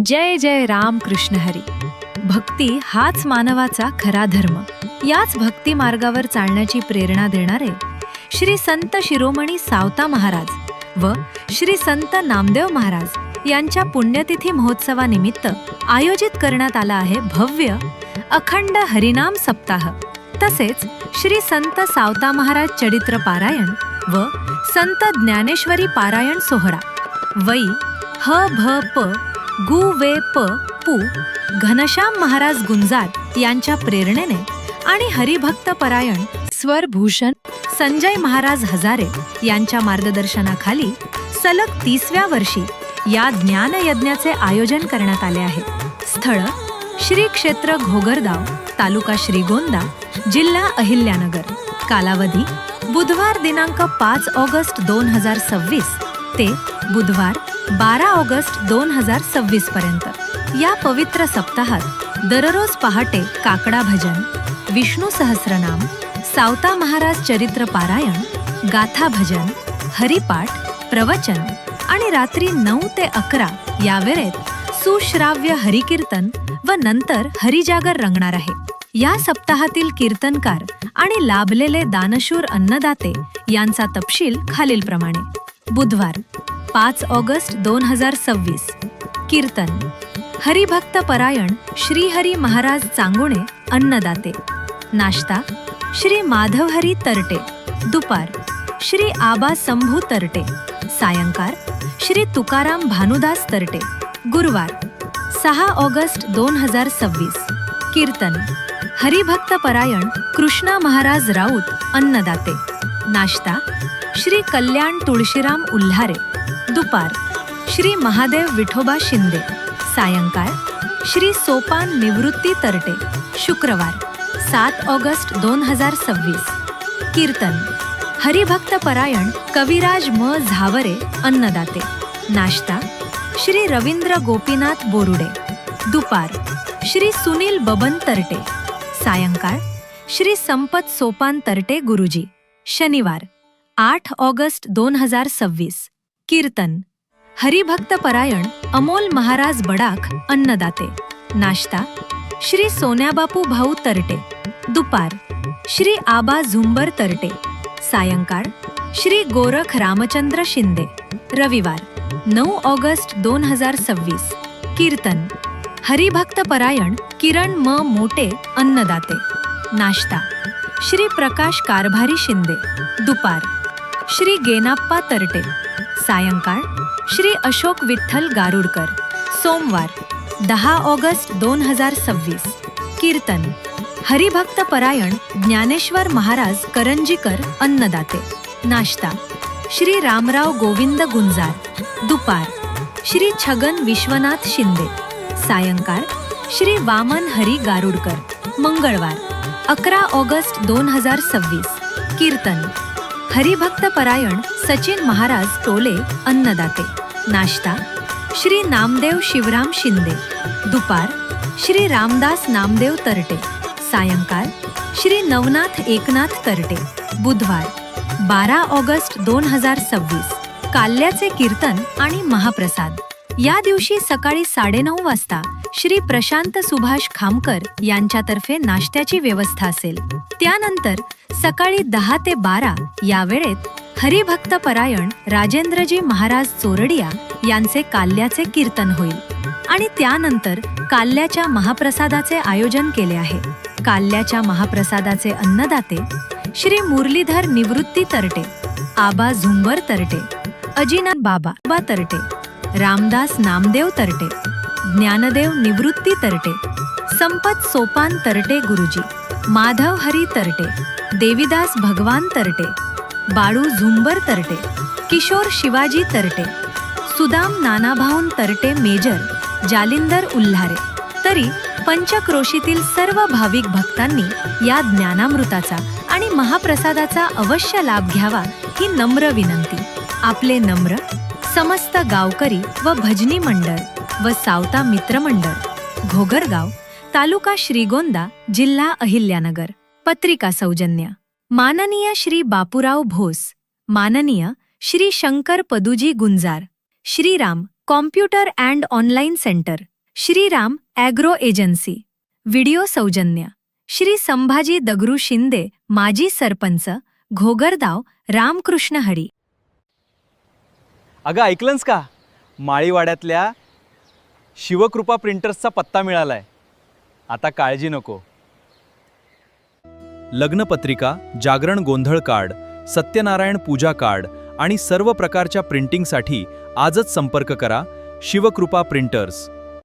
जय जय राम कृष्ण हरी. भक्ती हाच मानवाचा खरा धर्म. याच भक्ती मार्गावर चालण्याची प्रेरणा देणारे श्री संत शिरोमणी सावता महाराज व श्री संत नामदेव महाराज यांच्या पुण्यतिथी महोत्सवानिमित्त आयोजित करण्यात आला आहे भव्य अखंड हरिनाम सप्ताह. तसेच श्री संत सावता महाराज चरित्र पारायण व संत ज्ञानेश्वरी पारायण सोहळा. वै ह भ प गु वे प पु घनश्याम महाराज गुंजार यांच्या प्रेरणेने आणि हरिभक्त परायण स्वरभूषण संजय महाराज हजारे यांच्या मार्गदर्शनाखाली सलग 30व्या वर्षी या ज्ञानयज्ञाचे आयोजन करण्यात आले आहे. स्थळ श्री क्षेत्र घोगरगाव, तालुका श्रीगोंदा, जिल्हा अहिल्यानगर. कालावधी बुधवार दिनांक 5 ऑगस्ट 2026 ते बुधवार 12 ऑगस्ट 2026 पर्यंत. या पवित्र सप्ताहात दररोज पहाटे काकडा भजन, विष्णू सहस्रनाम, सावता महाराज चरित्र पारायण, गाथा भजन, हरिपाठ, प्रवचन आणि रात्री 9 ते 11 या वेळेत सुश्राव्य हरिकीर्तन व नंतर हरिजागर रंगणार आहे. या सप्ताहातील कीर्तनकार आणि लाभलेले दानशूर अन्नदाते यांचा तपशील खालीलप्रमाणे. बुधवार 5 ऑगस्ट 2026 कीर्तन हरिभक्त परायण श्रीहरी महाराज चांगुणे अन्नदाते. नाश्ता श्री माधवहरी तरटे. दुपार श्री आबा संभू तरटे. सायंकाळ श्री तुकाराम भानुदास तरटे. गुरुवार 6 ऑगस्ट 2026 कीर्तन हरिभक्त परायण कृष्णा महाराज राऊत अन्नदाते. नाश्ता श्री कल्याण तुळशीराम उल्हारे. दुपार श्री महादेव विठोबा शिंदे. सायंकाळ श्री सोपान निवृत्ती तरटे. शुक्रवार 7 ऑगस्ट 2026 कीर्तन हरिभक्त परायण कविराज म झावरे अन्नदाते. नाश्ता श्री रवींद्र गोपीनाथ बोरुडे. दुपार श्री सुनील बबन तरटे. सायंकाळ श्री संपत सोपान तरटे गुरुजी. शनिवार 8 ऑगस्ट 2026 कीर्तन हरिभक्त परायण अमोल महाराज बडाख अन्नदाते. नाश्ता श्री सोन्याबापू भाऊ तरटे. दुपार श्री आबा झुंबर तरटे. सायंकाळ श्री गोरख रामचंद्र शिंदे. रविवार 9 ऑगस्ट 2026 कीर्तन हरिभक्त परायण किरण म मोटे अन्नदाते. नाश्ता श्री प्रकाश कारभारी शिंदे. दुपार श्री गेनाप्पा तरटे. सायंकाळ श्री अशोक विठ्ठल गारुडकर. सोमवार 10 ऑगस्ट 2026 कीर्तन हरिभक्त परायण ज्ञानेश्वर महाराज करंजीकर अन्नदाते. नाश्ता श्री रामराव गोविंद गुंजार. दुपार श्री छगन विश्वनाथ शिंदे. सायंकाळ श्री वामन हरी गारुडकर. मंगळवार 11 ऑगस्ट 2026 कीर्तन हरिभक्त परायण सचिन महाराज टोले अन्नदाते. नाश्ता श्री नामदेव शिवराम शिंदे. दुपार श्री रामदास नामदेव तरटे. सायंकाळ श्री नवनाथ एकनाथ तरटे. बुधवार 12 ऑगस्ट 2026 काल्याचे कीर्तन आणि महाप्रसाद. या दिवशी सकाळी 9:30 वाजता श्री प्रशांत सुभाष खामकर यांच्यातर्फे नाश्त्याची व्यवस्था असेल. त्यानंतर सकाळी 10 ते 12 या वेळेत हरिभक्त परायण राजेंद्रजी महाराज चोरडिया यांचे काल्याचे कीर्तन होईल आणि त्यानंतर काल्याच्या महाप्रसादाचे आयोजन केले आहे. काल्याच्या महाप्रसादाचे अन्नदाते श्री मुरलीधर निवृत्ती तरटे, आबा झुंबर तरटे, अजिनाथ बाबा तरटे, रामदास नामदेव तरटे, ज्ञानदेव निवृत्ती तरटे, संपत सोपान तरटे गुरुजी, माधव हरी तरटे, देवीदास भगवान तरटे, बाळू झुंबर तरटे, किशोर शिवाजी तरटे, सुदाम नानाभाऊन तरटे मेजर, जालिंदर उल्हारे. तरी पंचक्रोशीतील सर्व भाविक भक्तांनी या ज्ञानामृताचा आणि महाप्रसादाचा अवश्य लाभ घ्यावा ही नम्र विनंती. आपले नम्र समस्त गावकरी व भजनी मंडळ व सावता मित्रमंडळ, घोगरगाव, तालुका श्रीगोंदा, जिल्हा अहिल्यानगर. पत्रिका सौजन्य माननीय श्री बापूराव भोस, माननीय Shri Shankar Paduji Gunjar, Shriram computer and online centre, Shriram agro agency. Video सौजन्य श्री संभाजी दगडू शिंदे, माजी सरपंच, घोगरगाव, रामकृष्ण हरी. अगं ऐकलंस का? माळीवाड्यातल्या शिवकृपा प्रिंटर्सचा पत्ता मिळालाय. आता काळजी नको. लग्नपत्रिका, जागरण गोंधळ कार्ड, सत्यनारायण पूजा कार्ड आणि सर्व प्रकारच्या प्रिंटिंगसाठी आजच संपर्क करा शिवकृपा प्रिंटर्स.